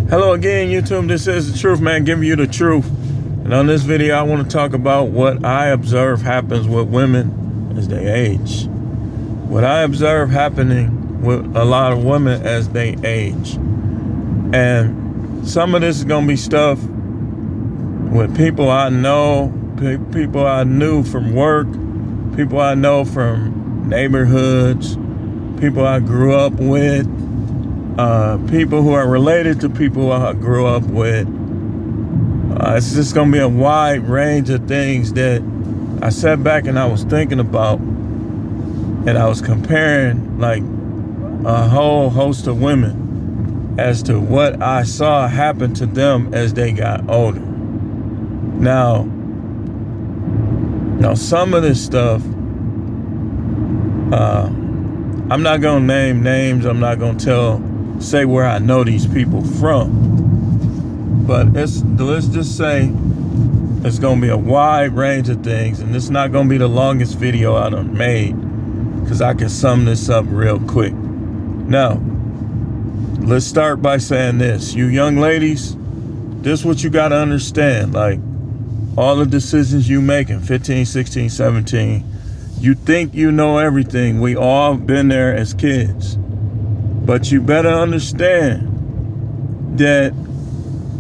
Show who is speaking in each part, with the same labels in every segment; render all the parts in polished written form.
Speaker 1: Hello again, YouTube. This is The Truth, man, giving you the truth. And on this video, I want to talk about what I observe happens with women as they age. What I observe happening with a lot of women as they age. And some of this is going to be stuff with people I know, people I knew from work, people I know from neighborhoods, people I grew up with, people who are related to people I grew up with. It's just going to be a wide range of things that I sat back and I was thinking about, and I was comparing like a whole host of women as to what I saw happen to them as they got older. Now some of this stuff, I'm not going to name names. I'm not going to say where I know these people from. But let's just say it's going to be a wide range of things. And it's not going to be the longest video I done made, because I can sum this up real quick. Now, let's start by saying this. You young ladies, this is what you got to understand. Like, all the decisions you make in 15, 16, 17, you think you know everything. We all been there as kids. But you better understand that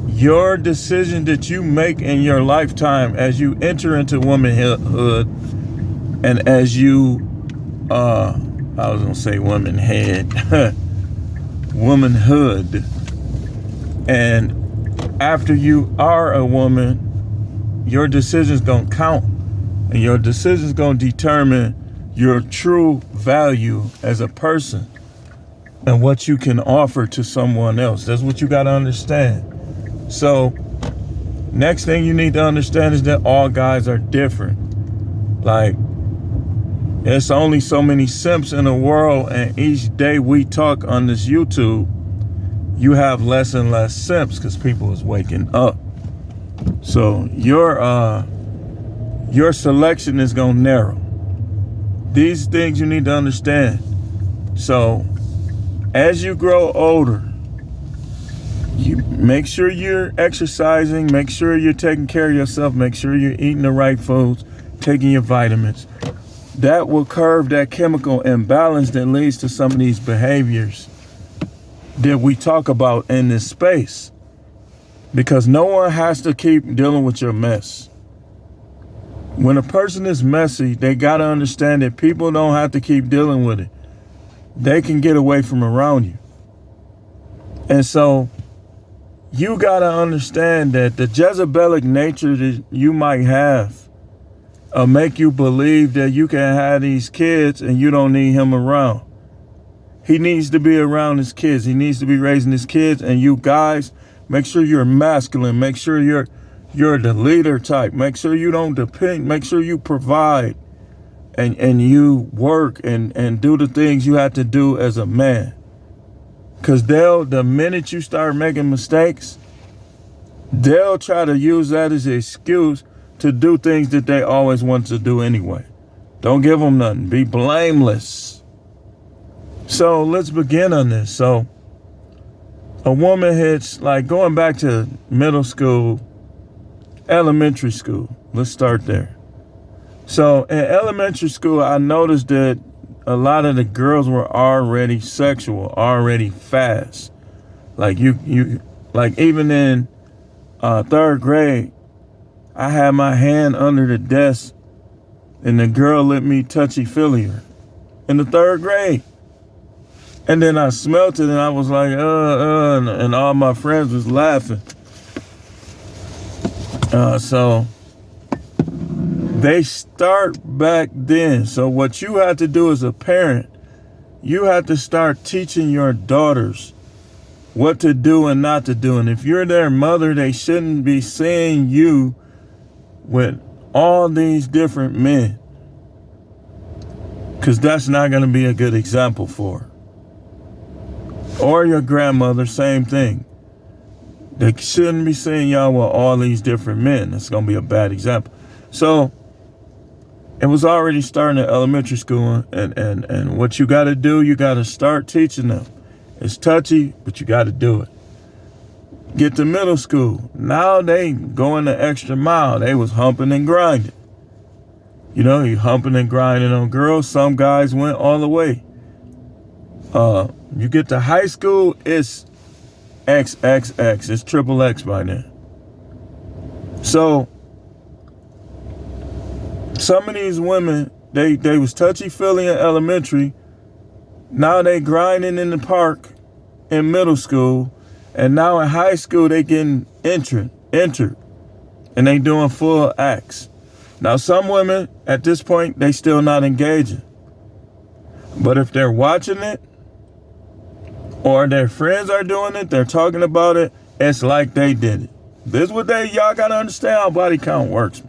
Speaker 1: your decision that you make in your lifetime as you enter into womanhood and as you, I was going to say womanhead, womanhood. And after you are a woman, your decision's going to count. And your decision's going to determine your true value as a person and what you can offer to someone else. That's what you got to understand. So, next thing you need to understand is that all guys are different. Like, there's only so many simps in the world, and each day we talk on this YouTube, you have less and less simps because people is waking up. So your selection is gonna narrow. These things you need to understand. So as you grow older, you make sure you're exercising, make sure you're taking care of yourself, make sure you're eating the right foods, taking your vitamins. That will curb that chemical imbalance that leads to some of these behaviors that we talk about in this space. Because no one has to keep dealing with your mess. When a person is messy, they got to understand that people don't have to keep dealing with it. They can get away from around you. And so you got to understand that the Jezebelic nature that you might have make you believe that you can have these kids and you don't need him around. He needs to be around his kids. He needs to be raising his kids. And you guys, make sure you're masculine. Make sure you're the leader type. Make sure you don't depend. Make sure you provide and you work and do the things you have to do as a man. Because the minute you start making mistakes, they'll try to use that as an excuse to do things that they always want to do anyway. Don't give them nothing. Be blameless. So let's begin on this. So a woman hits, like going back to middle school, elementary school. Let's start there. So in elementary school, I noticed that a lot of the girls were already sexual, already fast. Like you like even in third grade, I had my hand under the desk and the girl let me touchy-feely her in the third grade. And then I smelt it and I was like, and all my friends was laughing. So they start back then. So what you have to do as a parent, you have to start teaching your daughters what to do and not to do. And if you're their mother, they shouldn't be seeing you with all these different men, because that's not going to be a good example for her. Or your grandmother, same thing. They shouldn't be seeing y'all with all these different men. That's going to be a bad example. So it was already starting at elementary school, and what you got to do, you got to start teaching them. It's touchy, but you got to do it. Get to middle school. Now they going the extra mile. They was humping and grinding. You know, you humping and grinding on girls. Some guys went all the way. You get to high school, it's XXX. It's triple X by then. So some of these women, they was touchy-feely in elementary. Now they grinding in the park in middle school. And now in high school, they getting entered. And they doing full acts. Now some women, at this point, they still not engaging. But if they're watching it, or their friends are doing it, they're talking about it, it's like they did it. This is what y'all gotta understand how body count works.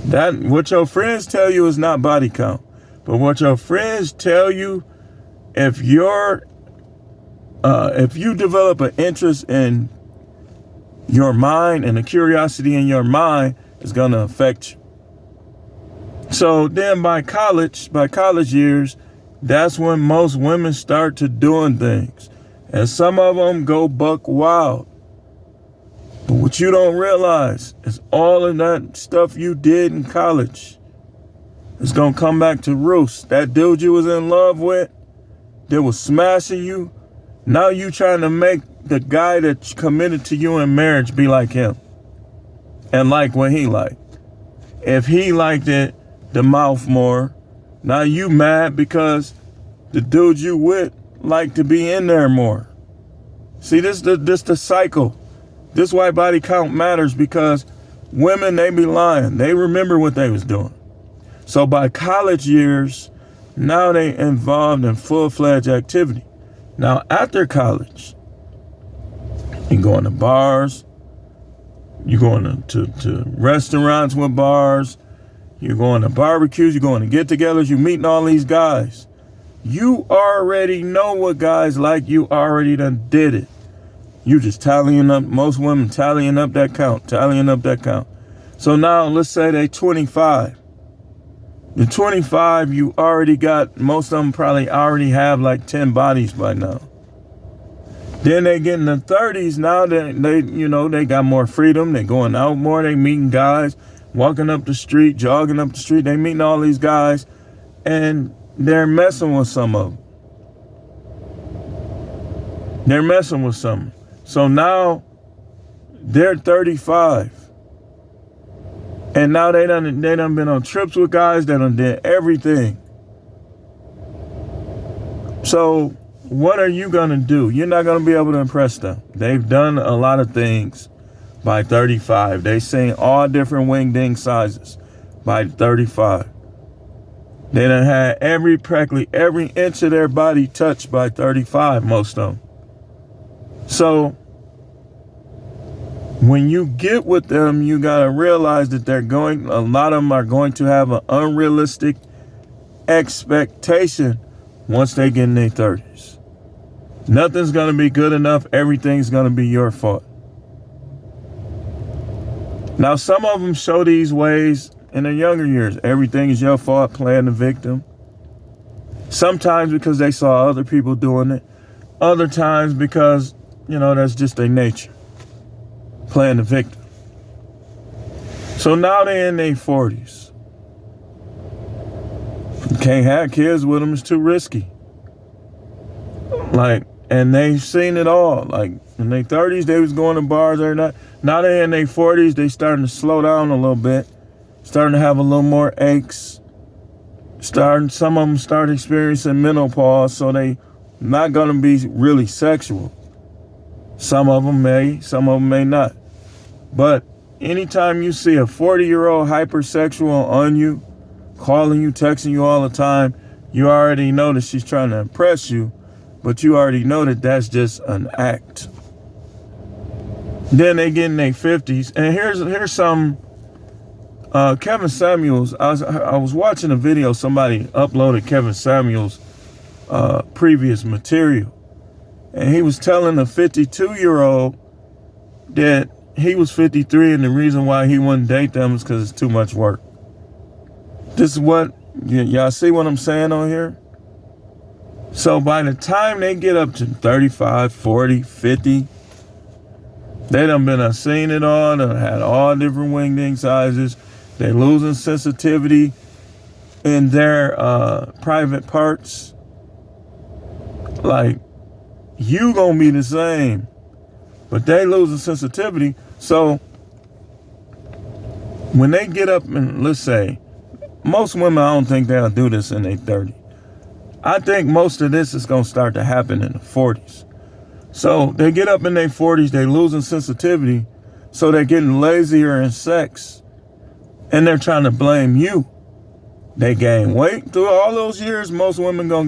Speaker 1: That what your friends tell you is not body count. But what your friends tell you, if you develop an interest in your mind and a curiosity in your mind, is gonna affect you. So then by college years, that's when most women start to doing things. And some of them go buck wild. But what you don't realize is all of that stuff you did in college is going to come back to roost. That dude you was in love with, that was smashing you, now you trying to make the guy that committed to you in marriage be like him. And like what he liked. If he liked it, the mouth more, now you mad because the dude you with like to be in there more. See, this the cycle. This is why body count matters, because women, they be lying. They remember what they was doing. So by college years, now they involved in full-fledged activity. Now after college, you going to bars, you going to restaurants with bars, you're going to barbecues, you're going to get-togethers, you're meeting all these guys. You already know what guys like. You already done did it. You just tallying up, most women tallying up that count. So now let's say they 25. The 25, you already got, most of them probably already have like 10 bodies by now. Then they get in the 30s. Now they got more freedom. They going out more. They meeting guys, walking up the street, jogging up the street. They meeting all these guys, and they're messing with some of them. So now they're 35. And now they done been on trips with guys, they done did everything. So what are you gonna do? You're not gonna be able to impress them. They've done a lot of things by 35. They seen all different wing ding sizes by 35. They done had practically every inch of their body touched by 35, most of them. So when you get with them, you gotta realize that a lot of them are going to have an unrealistic expectation once they get in their 30s. Nothing's gonna be good enough. Everything's gonna be your fault. Now, some of them show these ways in their younger years. Everything is your fault, playing the victim. Sometimes because they saw other people doing it. Other times because, that's just their nature. Playing the victim. So now they're in their 40s. You can't have kids with them. It's too risky. And they've seen it all. Like, in their 30s, they was going to bars every night. Now they're in their 40s. They starting to slow down a little bit. Starting to have a little more aches. Some of them start experiencing menopause, so they not going to be really sexual. Some of them may not. But anytime you see a 40-year-old hypersexual on you, calling you, texting you all the time, you already know that she's trying to impress you, but you already know that that's just an act. Then they get in their 50s, and here's some Kevin Samuels. I was watching a video. Somebody uploaded Kevin Samuels' previous material, and he was telling a 52-year-old that he was 53, and the reason why he wouldn't date them is because it's too much work. This is what y'all see what I'm saying on here? So by the time they get up to 35, 40, 50, They done seen it all, done had all different wingding sizes. They losing sensitivity in their private parts. Like, you gonna be the same, but they losing sensitivity. So when they get up and, let's say, most women, I don't think they'll do this in their 30s. I think most of this is gonna start to happen in the 40s. So they get up in their 40s, they losing sensitivity, so they're getting lazier in sex, and they're trying to blame you. They gain weight through all those years. Most women gonna